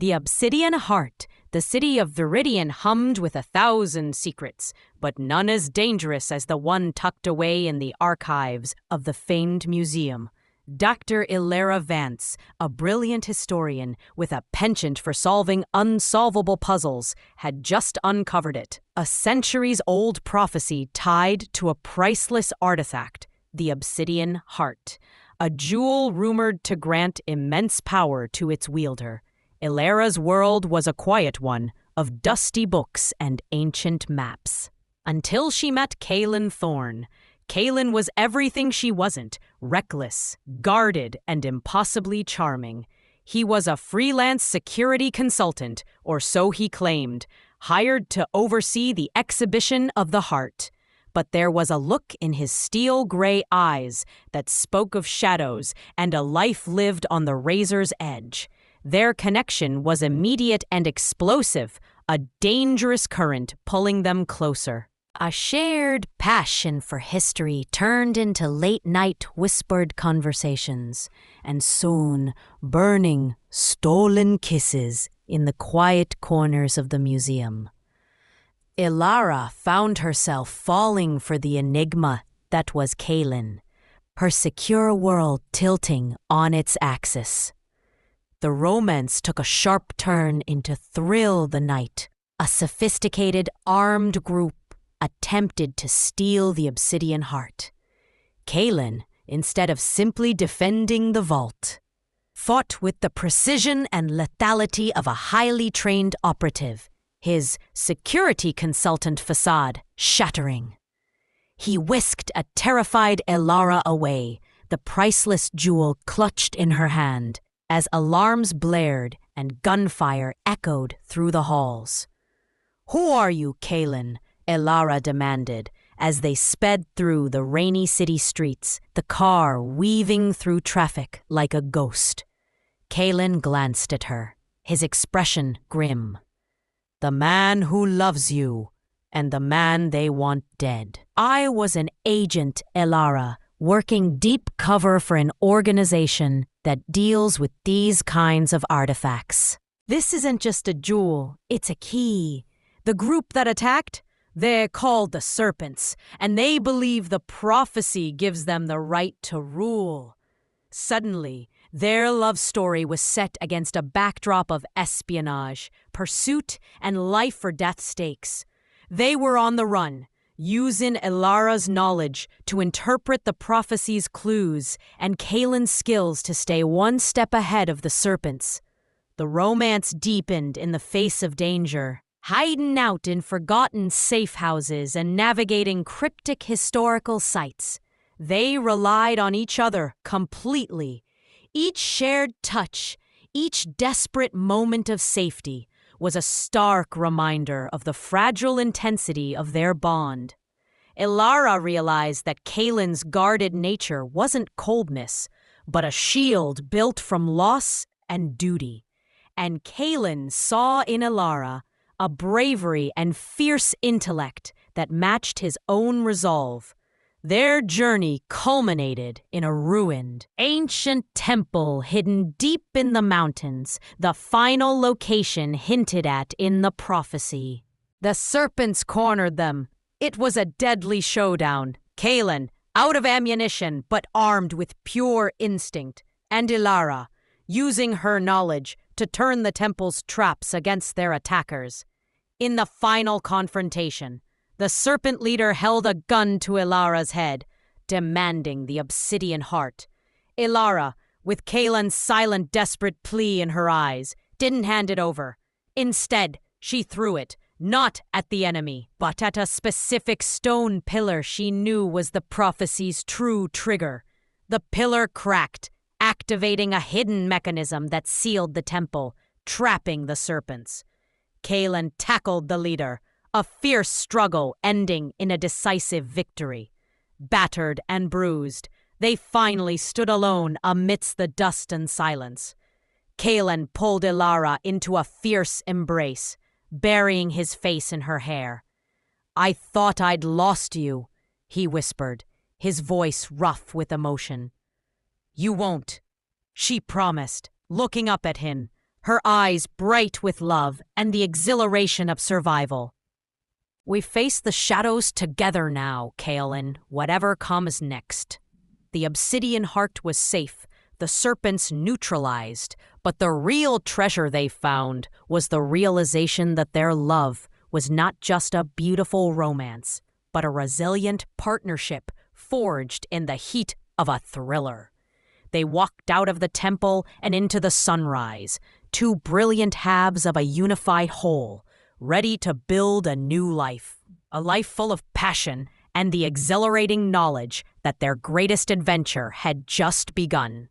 The Obsidian Heart, the city of Veridian, hummed with 1,000 secrets, but none as dangerous as the one tucked away in the archives of the famed museum. Dr. Elara Vance, a brilliant historian with a penchant for solving unsolvable puzzles, had just uncovered it. A centuries-old prophecy tied to a priceless artifact, the Obsidian Heart, a jewel rumored to grant immense power to its wielder. Elara's world was a quiet one, of dusty books and ancient maps. Until she met Kaelen Thorne. Kaelen was everything she wasn't: reckless, guarded, and impossibly charming. He was a freelance security consultant, or so he claimed, hired to oversee the exhibition of the heart. But there was a look in his steel-gray eyes that spoke of shadows and a life lived on the razor's edge. Their connection was immediate and explosive, a dangerous current pulling them closer. A shared passion for history turned into late-night whispered conversations, and soon burning, stolen kisses in the quiet corners of the museum. Elara found herself falling for the enigma that was Kaelen, her secure world tilting on its axis. The romance took a sharp turn into Thrill the Night. A sophisticated, armed group attempted to steal the Obsidian Heart. Kaelen, instead of simply defending the vault, fought with the precision and lethality of a highly trained operative, his security consultant facade shattering. He whisked a terrified Elara away, the priceless jewel clutched in her hand, as alarms blared and gunfire echoed through the halls. "Who are you, Kaelen?" Elara demanded, as they sped through the rainy city streets, the car weaving through traffic like a ghost. Kaelen glanced at her, his expression grim. "The man who loves you, and the man they want dead." "I was an agent, Elara, working deep cover for an organization that deals with these kinds of artifacts. This isn't just a jewel, it's a key. The group that attacked? They're called the Serpents, and they believe the prophecy gives them the right to rule." Suddenly, their love story was set against a backdrop of espionage, pursuit, and life-or-death stakes. They were on the run, using Elara's knowledge to interpret the prophecy's clues and Kaelen's skills to stay one step ahead of the Serpents. The romance deepened in the face of danger. Hiding out in forgotten safe houses and navigating cryptic historical sites, they relied on each other completely. Each shared touch, each desperate moment of safety, was a stark reminder of the fragile intensity of their bond. Elara realized that Kaelen's guarded nature wasn't coldness, but a shield built from loss and duty. And Kaelen saw in Elara a bravery and fierce intellect that matched his own resolve. Their journey culminated in a ruined, ancient temple hidden deep in the mountains, the final location hinted at in the prophecy. The Serpents cornered them. It was a deadly showdown. Kaelen, out of ammunition but armed with pure instinct, and Elara, using her knowledge to turn the temple's traps against their attackers. In the final confrontation, the Serpent leader held a gun to Elara's head, demanding the Obsidian Heart. Elara, with Kaelen's silent, desperate plea in her eyes, didn't hand it over. Instead, she threw it, not at the enemy, but at a specific stone pillar she knew was the prophecy's true trigger. The pillar cracked, activating a hidden mechanism that sealed the temple, trapping the Serpents. Kaelen tackled the leader, a fierce struggle ending in a decisive victory. Battered and bruised, they finally stood alone amidst the dust and silence. Kaelen pulled Elara into a fierce embrace, burying his face in her hair. "I thought I'd lost you," he whispered, his voice rough with emotion. "You won't," she promised, looking up at him, her eyes bright with love and the exhilaration of survival. We face the shadows together now, Kaelen, whatever comes next. The Obsidian Heart was safe, the serpents neutralized, but the real treasure they found was the realization that their love was not just a beautiful romance, but a resilient partnership forged in the heat of a thriller. They walked out of the temple and into the sunrise, two brilliant halves of a unified whole, ready to build a new life, a life full of passion and the exhilarating knowledge that their greatest adventure had just begun.